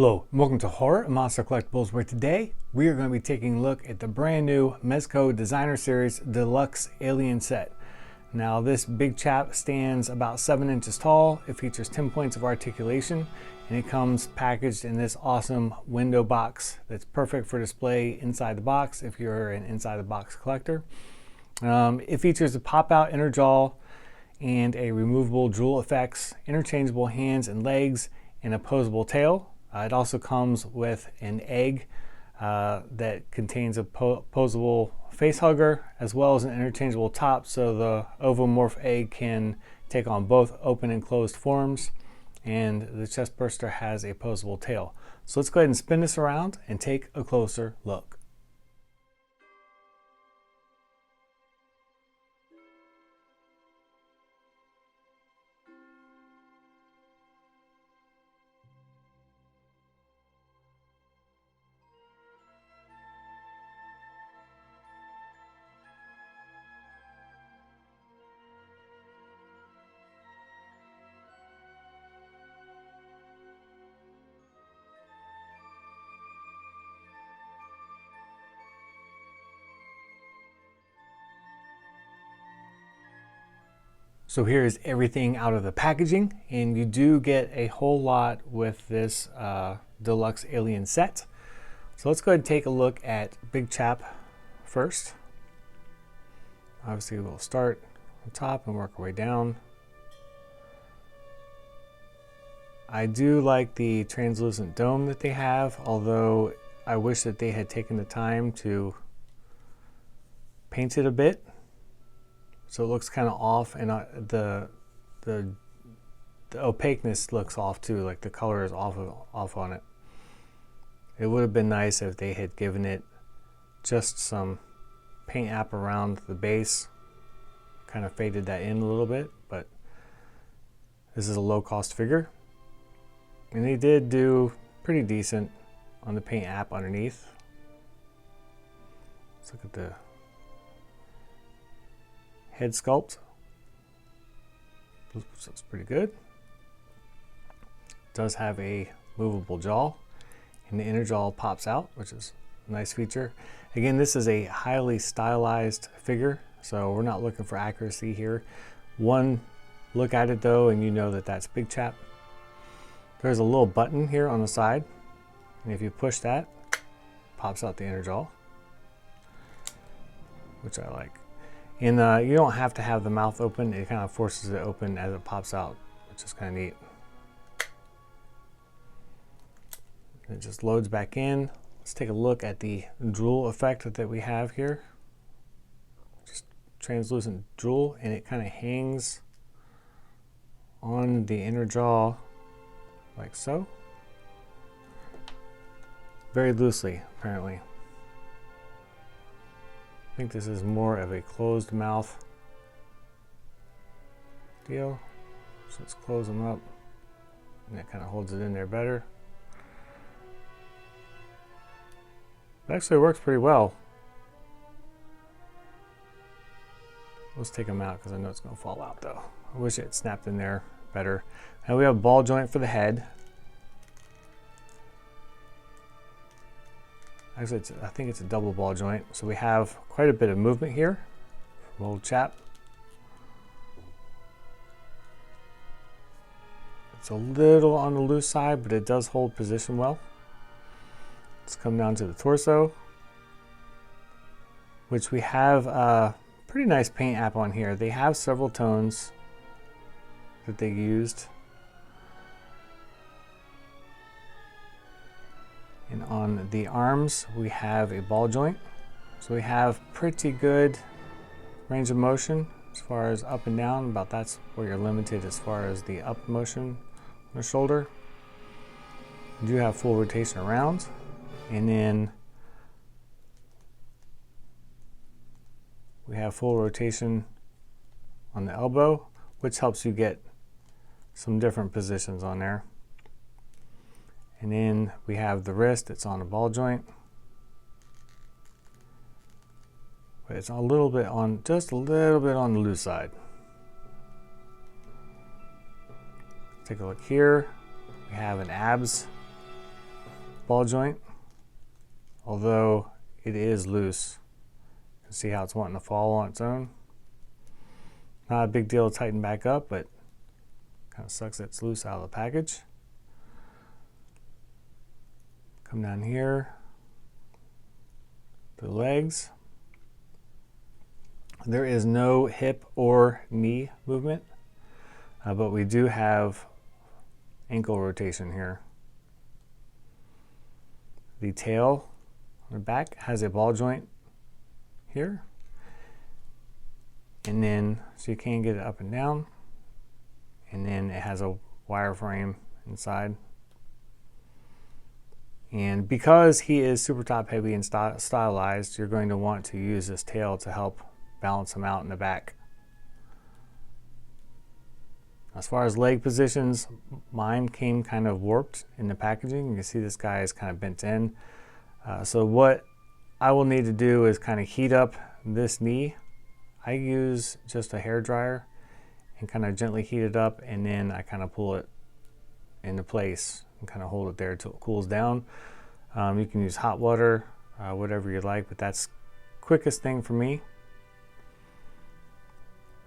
Hello, and welcome to Horror and Monster Collectibles, where today we are going to be taking a look at the brand new Mezco Designer Series Deluxe Alien set. Now this big chap stands about 7 inches tall. It features 10 points of articulation, and it comes packaged in this awesome window box that's perfect for display inside the box if you're an inside the box collector. It features a pop-out inner jaw and a removable drool effects, interchangeable hands and legs, and a posable tail. It also comes with an egg that contains a posable face hugger, as well as an interchangeable top, so the ovomorph egg can take on both open and closed forms, and the chest burster has a posable tail. So let's go ahead and spin this around and take a closer look. So here is everything out of the packaging, and you do get a whole lot with this Deluxe Alien set. So let's go ahead and take a look at Big Chap first. Obviously we'll start on top and work our way down. I do like the translucent dome that they have, although I wish that they had taken the time to paint it a bit. So it looks kind of off, and the opaqueness looks off too, like the color is off on it. It would have been nice if they had given it just some paint app around the base, kind of faded that in a little bit, but this is a low-cost figure. And they did do pretty decent on the paint app underneath. Let's look at the head sculpt. Looks pretty good. It does have a movable jaw, and the inner jaw pops out, which is a nice feature. Again, this is a highly stylized figure, so we're not looking for accuracy here. One look at it though, and you know that that's Big Chap. There's a little button here on the side, and if you push that, pops out the inner jaw, which I like. And you don't have to have the mouth open. It kind of forces it open as it pops out, which is kind of neat. It just loads back in. Let's take a look at the drool effect that we have here. Just translucent drool, and it kind of hangs on the inner jaw like so. Very loosely, apparently. I think this is more of a closed mouth deal. So let's close them up, and that kind of holds it in there better. It actually works pretty well. Let's take them out because I know it's going to fall out though. I wish it snapped in there better. Now we have a ball joint for the head. Actually, I think it's a double ball joint, so we have quite a bit of movement here from old chap. It's a little on the loose side, but it does hold position well. Let's come down to the torso, which we have a pretty nice paint app on here. They have several tones that they used. And on the arms, we have a ball joint. So we have pretty good range of motion as far as up and down. About that's where you're limited as far as the up motion on the shoulder. You do have full rotation around. And then we have full rotation on the elbow, which helps you get some different positions on there. And then we have the wrist, it's on a ball joint. But it's a little bit on, just a little bit on the loose side. Take a look here. We have an abs ball joint, although it is loose. You can see how it's wanting to fall on its own. Not a big deal to tighten back up, but kind of sucks that it's loose out of the package. Come down here to the legs. There is no hip or knee movement, but we do have ankle rotation here. The tail on the back has a ball joint here, and then so you can get it up and down, and then it has a wireframe inside. And because he is super top heavy and stylized, you're going to want to use this tail to help balance him out in the back. As far as leg positions, mine came kind of warped in the packaging. You can see this guy is kind of bent in. So what I will need to do is kind of heat up this knee. I use just a hair dryer and kind of gently heat it up, and then I kind of pull it into place and kind of hold it there until it cools down. You can use hot water, whatever you like, but that's quickest thing for me.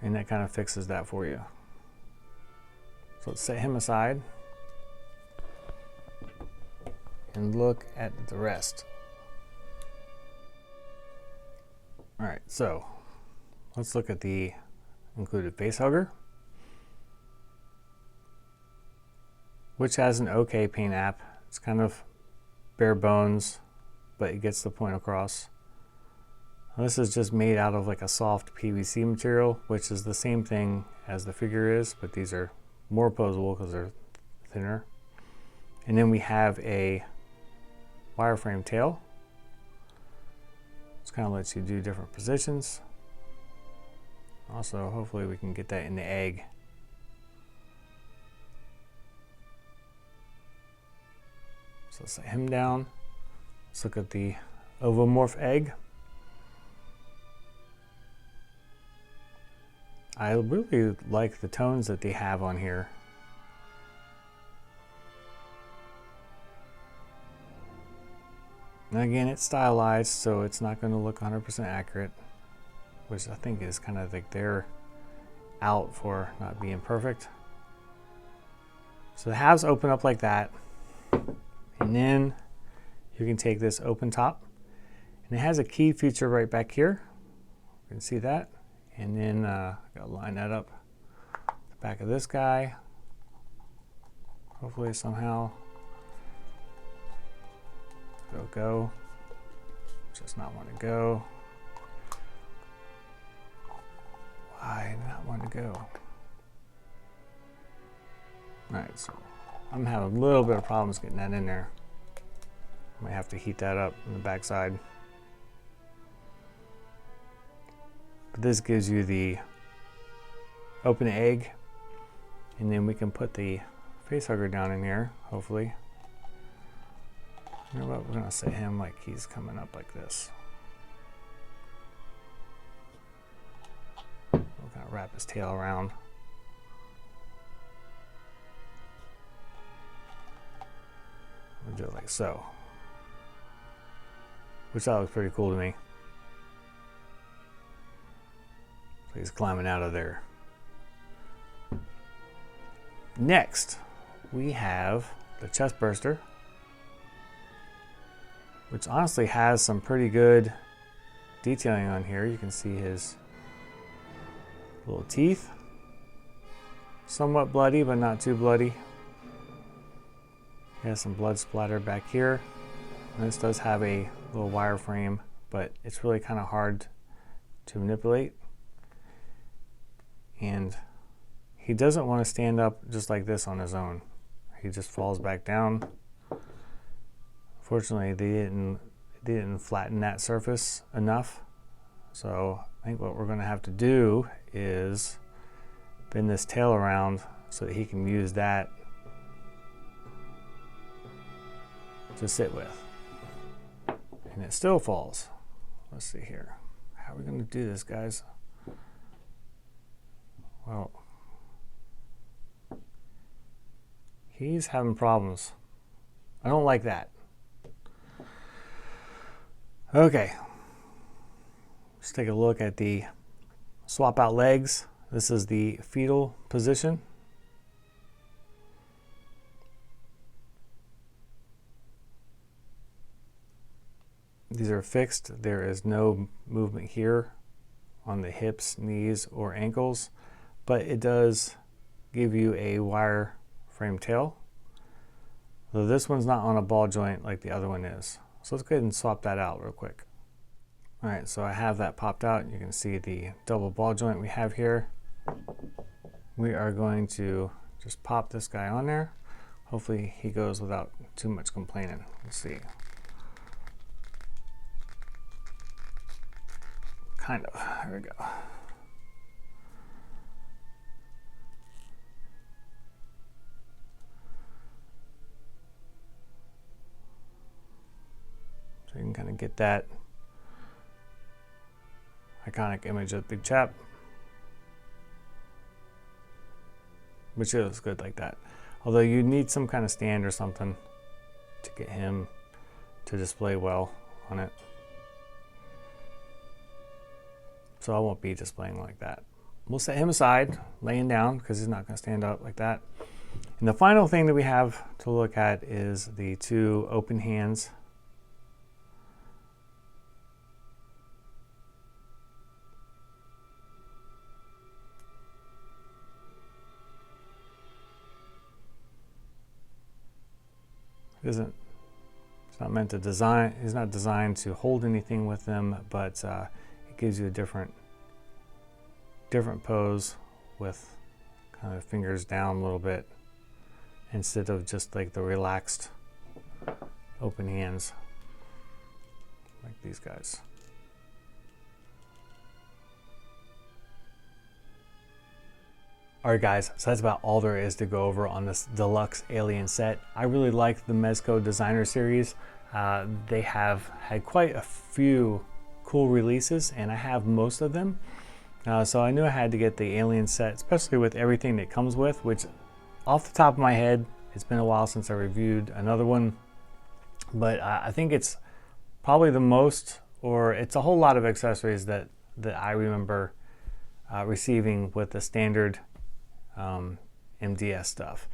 And that kind of fixes that for you. So let's set him aside and look at the rest. All right, so let's look at the included face hugger, which has an OK paint app. It's kind of bare bones, but it gets the point across. This is just made out of like a soft PVC material, which is the same thing as the figure is, but these are more posable because they're thinner. And then we have a wireframe tail. This kind of lets you do different positions. Also, hopefully we can get that in the egg. So let's set him down. Let's look at the ovomorph egg. I really like the tones that they have on here. And again, it's stylized, so it's not going to look 100% accurate, which I think is kind of like their out for not being perfect. So the halves open up like that, and then you can take this open top, and it has a key feature right back here. You can see that. And then gotta line that up the back of this guy. Hopefully somehow it'll go. Just not want to go. Why not want to go? Alright, so I'm having a little bit of problems getting that in there. I might have to heat that up on the back side. But this gives you the open egg, and then we can put the face hugger down in here, hopefully. You know what, we're gonna set him like he's coming up like this. We're gonna wrap his tail around. We'll do it like so. Which that looks pretty cool to me. So he's climbing out of there. Next, we have the chest burster, which honestly has some pretty good detailing on here. You can see his little teeth. Somewhat bloody, but not too bloody. He has some blood splatter back here. And this does have a little wireframe, but it's really kind of hard to manipulate. And he doesn't want to stand up just like this on his own. He just falls back down. Fortunately, they didn't flatten that surface enough. So I think what we're going to have to do is bend this tail around so that he can use that to sit with. And it still falls. Let's see here. How are we going to do this, guys? Well, he's having problems. I don't like that. Okay, let's take a look at the swap out legs. This is the fetal position. These are fixed. There is no movement here on the hips, knees, or ankles, but it does give you a wire frame tail. So this one's not on a ball joint like the other one is. So let's go ahead and swap that out real quick. All right, so I have that popped out. You can see the double ball joint we have here. We are going to just pop this guy on there. Hopefully he goes without too much complaining. Let's see. Kind of, there we go. So you can kind of get that iconic image of the big chap, which is good like that. Although you need some kind of stand or something to get him to display well on it. So I won't be displaying like that. We'll set him aside, laying down, because he's not going to stand up like that. And the final thing that we have to look at is the two open hands. It's not meant to design, it's not designed to hold anything with them, but it gives you a different pose with kind of fingers down a little bit instead of just like the relaxed open hands like these guys. Alright guys, so that's about all there is to go over on this deluxe Alien set. I really like the Mezco designer series. They have had quite a few cool releases and I have most of them. So I knew I had to get the Alien set, especially with everything that comes with, which off the top of my head, it's been a while since I reviewed another one, but I think it's probably the most, or it's a whole lot of accessories that I remember receiving with the standard MDS stuff.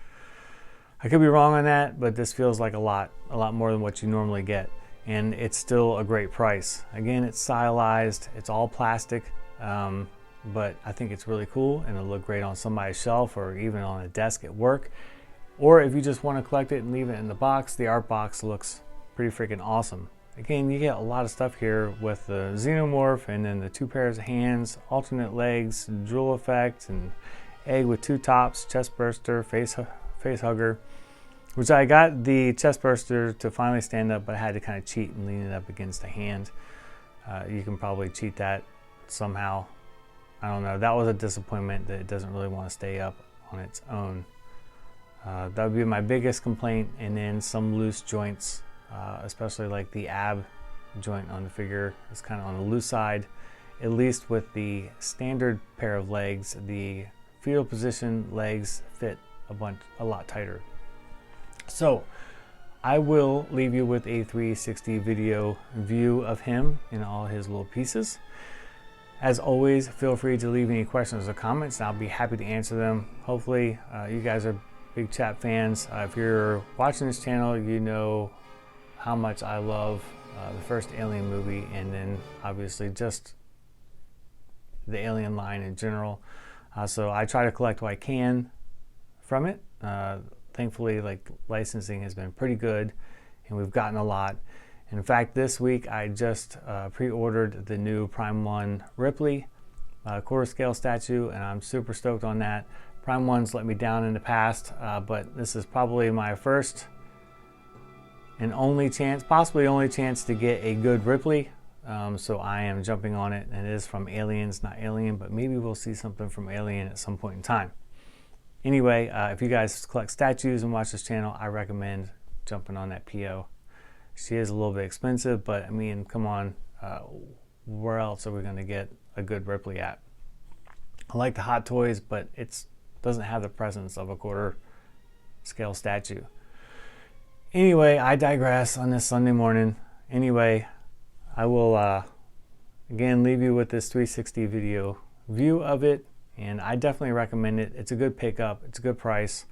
I could be wrong on that, but this feels like a lot more than what you normally get, and it's still a great price. Again, it's stylized, it's all plastic, but I think it's really cool and it'll look great on somebody's shelf or even on a desk at work. Or if you just want to collect it and leave it in the box, the art box looks pretty freaking awesome. Again, you get a lot of stuff here with the xenomorph and then the two pairs of hands, alternate legs, drool effect, and egg with two tops, chest burster, face hugger, which I got the chest burster to finally stand up, but I had to kind of cheat and lean it up against the hand. You can probably cheat that somehow. I don't know. That was a disappointment that it doesn't really want to stay up on its own. That would be my biggest complaint, and then some loose joints, especially like the ab joint on the figure is kind of on the loose side. At least with the standard pair of legs, the fetal position legs fit a lot tighter. So I will leave you with a 360 video view of him in all his little pieces. As always, feel free to leave any questions or comments and I'll be happy to answer them. Hopefully you guys are big chat fans. If you're watching this channel, you know how much I love the first Alien movie, and then obviously just the Alien line in general. So I try to collect what I can from it. Thankfully, like, licensing has been pretty good and we've gotten a lot. In fact, this week I just pre-ordered the new Prime 1 Ripley quarter scale statue, and I'm super stoked on that. Prime 1's let me down in the past, but this is probably my first and only chance, possibly only chance, to get a good Ripley. So I am jumping on it, and it is from Aliens, not Alien, but maybe we'll see something from Alien at some point in time. Anyway, if you guys collect statues and watch this channel, I recommend jumping on that PO. She is a little bit expensive, but I mean, come on, where else are we going to get a good Ripley at? I like the Hot Toys, but it doesn't have the presence of a quarter scale statue. Anyway, I digress on this Sunday morning. Anyway, I will again leave you with this 360 video view of it, and I definitely recommend it. It's a good pickup, it's a good price,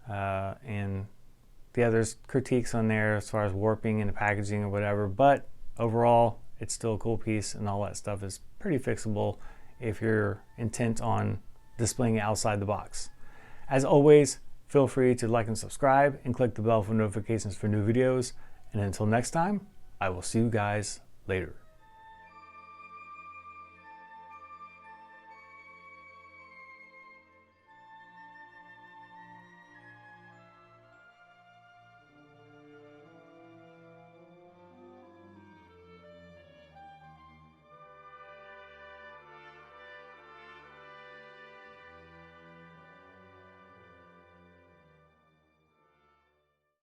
and yeah, there's critiques on there as far as warping and the packaging or whatever, but overall it's still a cool piece, and all that stuff is pretty fixable if you're intent on displaying it outside the box. As always, feel free to like and subscribe and click the bell for notifications for new videos, and until next time, I will see you guys later.